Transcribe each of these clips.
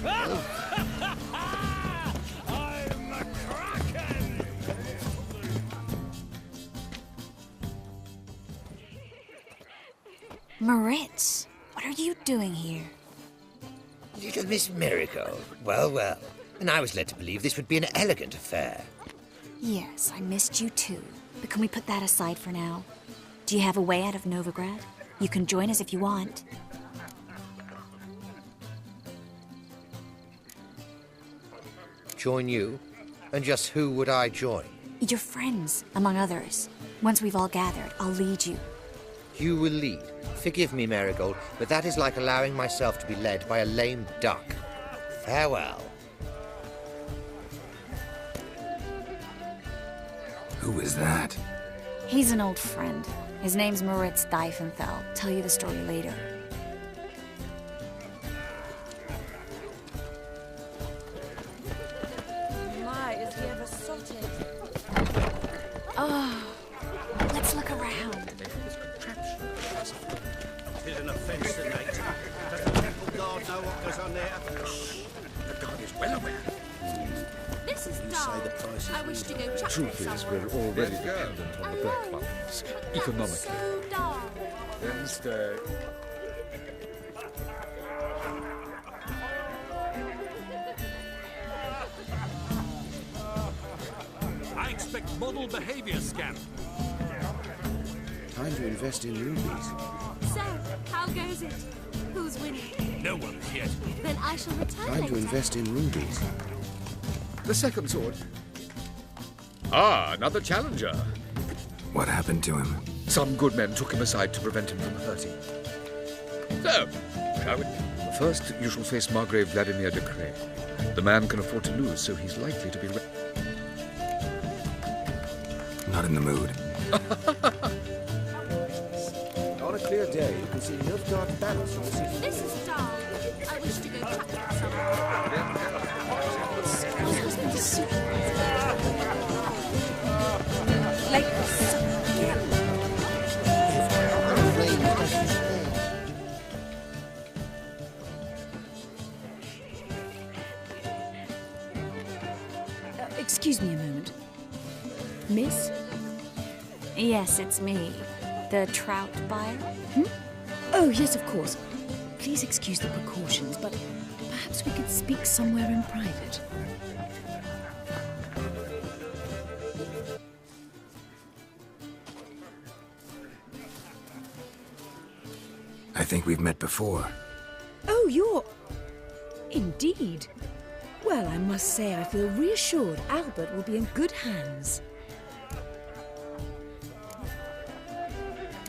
I'm a Kraken! Moritz, what are you doing here? Little Miss Marigold. Well, well. And I was led to believe this would be an elegant affair. Yes, I missed you too. But can we put that aside for now? Do you have a way out of Novigrad? You can join us if you want. Join you? And just who would I join? Your friends, among others. Once we've all gathered, I'll lead you. You will lead. Forgive me, Marigold, but that is like allowing myself to be led by a lame duck. Farewell. Who is that? He's an old friend. His name's Moritz Diefenthal. Tell you the story later. My, is he ever sorted? Oh, let's look around. Tis an offence to nature. Does the temple guard know what goes on there? The guard is well aware. This is You dull. say the price is I wish to go reasonable. chuck Truth is, somewhere. we're already dependent on the Black Alone. Mountains, That's economically. so dull. Then stay. I expect model behavior scan. Time to invest in rubies. So, how goes it? Who's winning? No one yet. Then I shall return Time to later. invest in rubies. The second sword. Ah, another challenger. What happened to him? Some good men took him aside to prevent him from hurting. So, shall we? First, you shall face Margrave Vladimir de Cray. The man can afford to lose, so he's likely to be... Not in the mood. On a clear day, you can see Nilfgaard banners from the city. This is dull. I wish to go chuck somewhere. My husband is super. Like, Excuse me a moment. Miss? yes, it's me. The trout buyer? Oh, yes, of course. Please excuse the precautions, but perhaps we could speak somewhere in private. I think we've met before. Oh, you're... Indeed. Well, I must say I feel reassured Albert will be in good hands.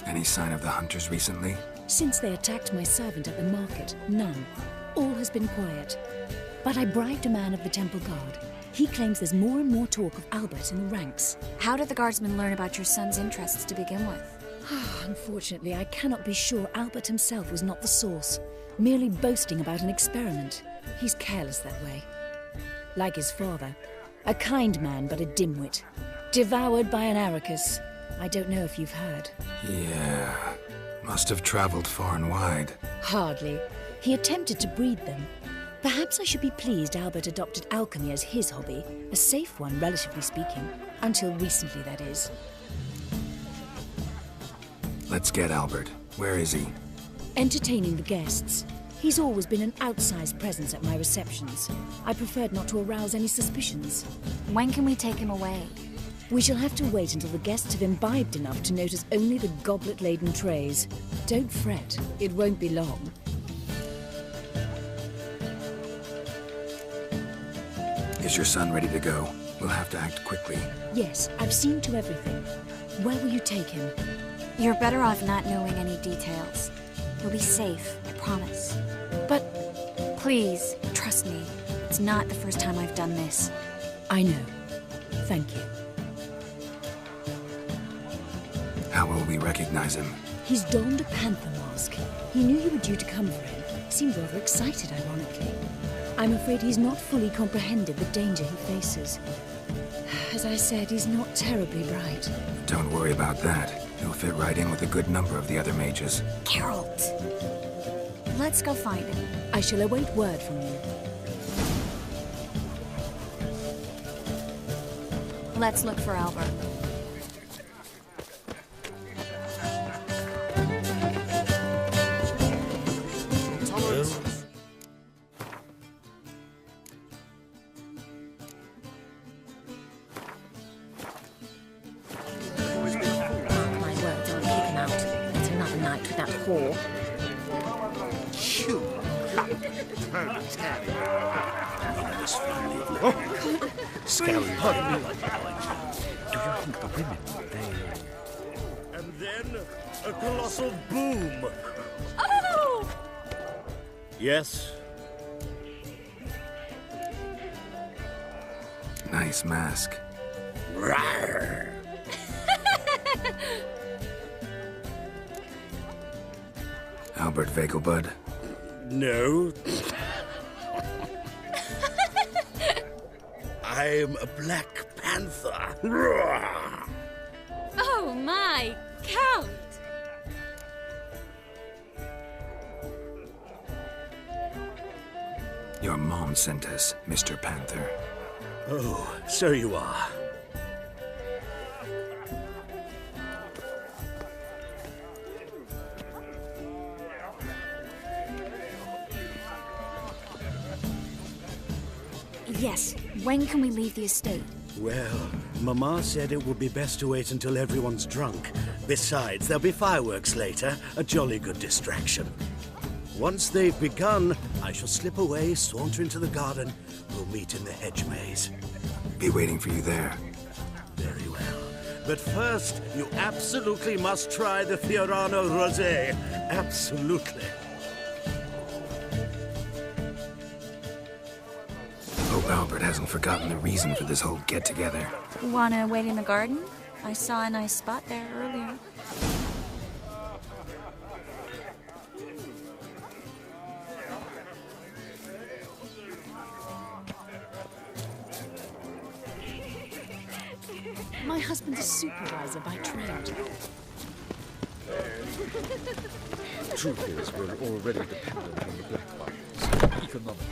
Any sign of the hunters recently? Since they attacked my servant at the market, none. All has been quiet. But I bribed a man of the Temple Guard. He claims there's more and more talk of Albert in the ranks. How did the guardsmen learn about your son's interests to begin with? Unfortunately, I cannot be sure Albert himself was not the source, merely boasting about an experiment. He's careless that way. Like his father. A kind man, but a dimwit. Devoured by an Arrakis. I don't know if you've heard. Yeah. Must have traveled far and wide. Hardly. He attempted to breed them. Perhaps I should be pleased Albert adopted alchemy as his hobby. A safe one, relatively speaking. Until recently, that is. Let's get Albert. Where is he? Entertaining the guests. He's always been an outsized presence at my receptions. I preferred not to arouse any suspicions. When can we take him away? We shall have to wait until the guests have imbibed enough to notice only the goblet-laden trays. Don't fret, it won't be long. Is your son ready to go? We'll have to act quickly. Yes, I've seen to everything. Where will you take him? You're better off not knowing any details. You'll be safe, I promise. But Please, trust me. It's not the first time I've done this. I know. Thank you. How will we recognize him? He's donned a panther mask. He knew you were due to come for him. Seemed rather excited, ironically. I'm afraid he's not fully comprehended the danger he faces. As I said, he's not terribly bright. Don't worry about that. He'll fit right in with a good number of the other mages. Geralt! Let's go find him. I shall await word from you. Let's look for Albert. My word, I'll kick him out. It's another night with that whore. Shoo! Scary. Do you think the women, And then a colossal boom. Oh! Yes. Nice mask. Rawr. Albert Vegelbud. No. I'm a Black Panther. Rawr. Oh my, Count! Your mom sent us, Mr. Panther. Oh, so you are. Yes, when can we leave the estate? Well, Mama said it would be best to wait until everyone's drunk. Besides, there'll be fireworks later, a jolly good distraction. Once they've begun, I shall slip away, saunter into the garden. We'll meet in the hedge maze. Be waiting for you there. Very well. But first, you absolutely must try the Fiorano Rosé. Absolutely. Hope Albert hasn't forgotten the reason for this whole get-together. Wanna wait in the garden? I saw a nice spot there earlier. My husband's a supervisor by trade. the truth is we're already dependent on the black markets, economically.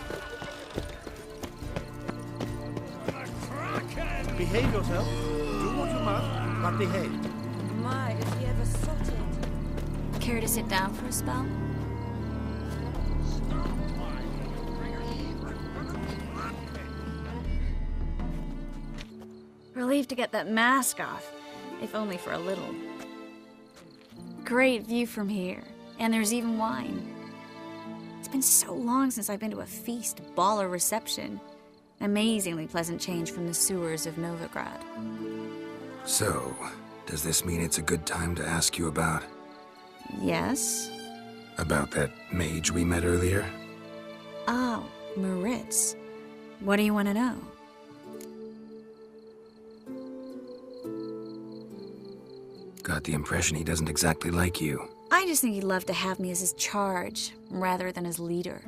Behave yourself. Do what you must, but behave. My, if he ever sotted. Care to sit down for a spell? Relieved to get that mask off, if only for a little. Great view from here, and there's even wine. It's been so long since I've been to a feast, ball, or reception. Amazingly pleasant change from the sewers of Novigrad. So, does this mean it's a good time to ask you about... Yes? about that mage we met earlier? Oh, Moritz. What do you want to know? Got the impression he doesn't exactly like you. I just think he'd love to have me as his charge, rather than his leader.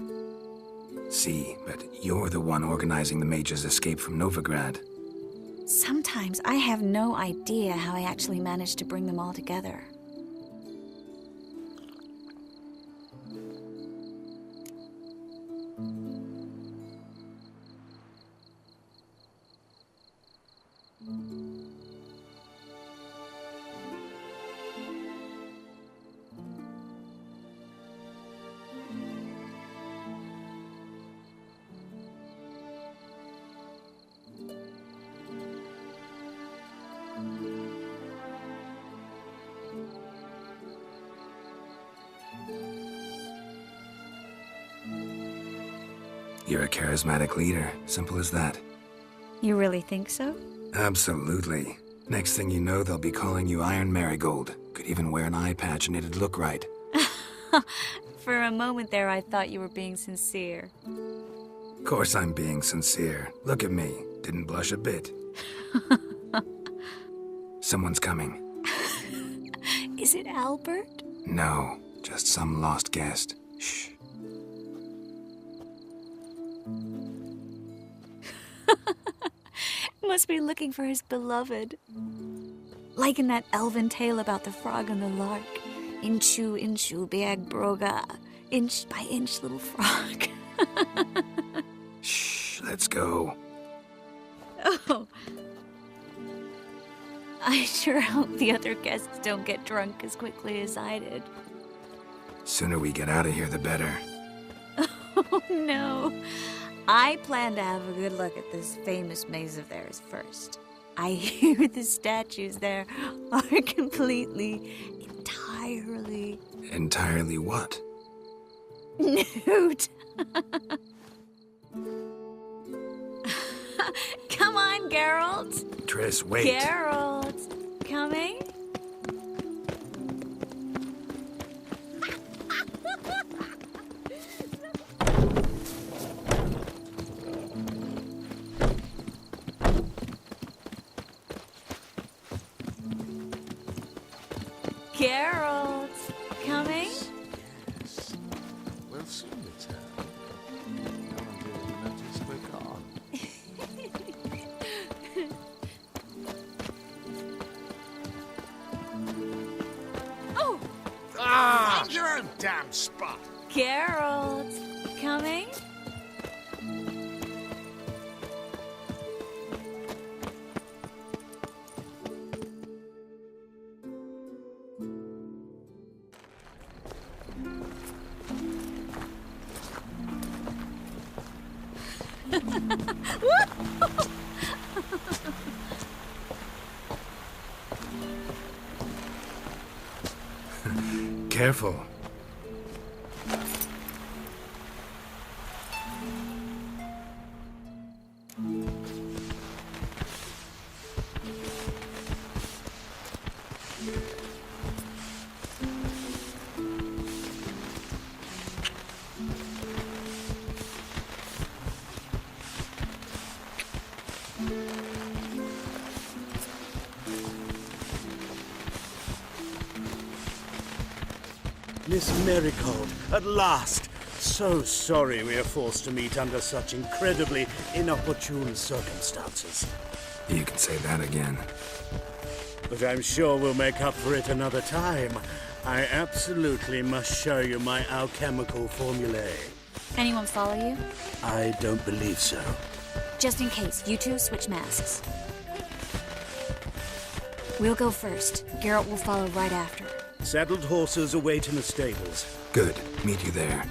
See, but you're the one organizing the mage's escape from Novigrad. Sometimes I have no idea how I actually managed to bring them all together. You're a charismatic leader. Simple as that. You really think so? Absolutely. Next thing you know, they'll be calling you Iron Marigold. Could even wear an eye patch and it'd look right. For a moment there, I thought you were being sincere. Of course I'm being sincere. Look at me. Didn't blush a bit. Someone's coming. Is it Albert? No, just some lost guest. Shh. Must be looking for his beloved. Like in that elven tale about the frog and the lark. Inchu, inchu, beag broga. Inch by inch, little frog. Shh, let's go. Oh. I sure hope the other guests don't get drunk as quickly as I did. Sooner we get out of here, the better. Oh no. I plan to have a good look at this famous maze of theirs first. I hear the statues there are completely, entirely... Entirely what? nude. Come on, Geralt. Triss, wait. Geralt, coming? Geralt, coming? Yes. We'll soon return. No one really noticed we're gone. Oh! Find your own damn spot. Geralt, coming? Careful. Miss Marigold, at last! So sorry we are forced to meet under such incredibly inopportune circumstances. You can say that again. But I'm sure we'll make up for it another time. I absolutely must show you my alchemical formulae. Anyone follow you? I don't believe so. Just in case, you two switch masks. We'll go first. Geralt will follow right after. Saddled horses await in the stables. Good. Meet you there.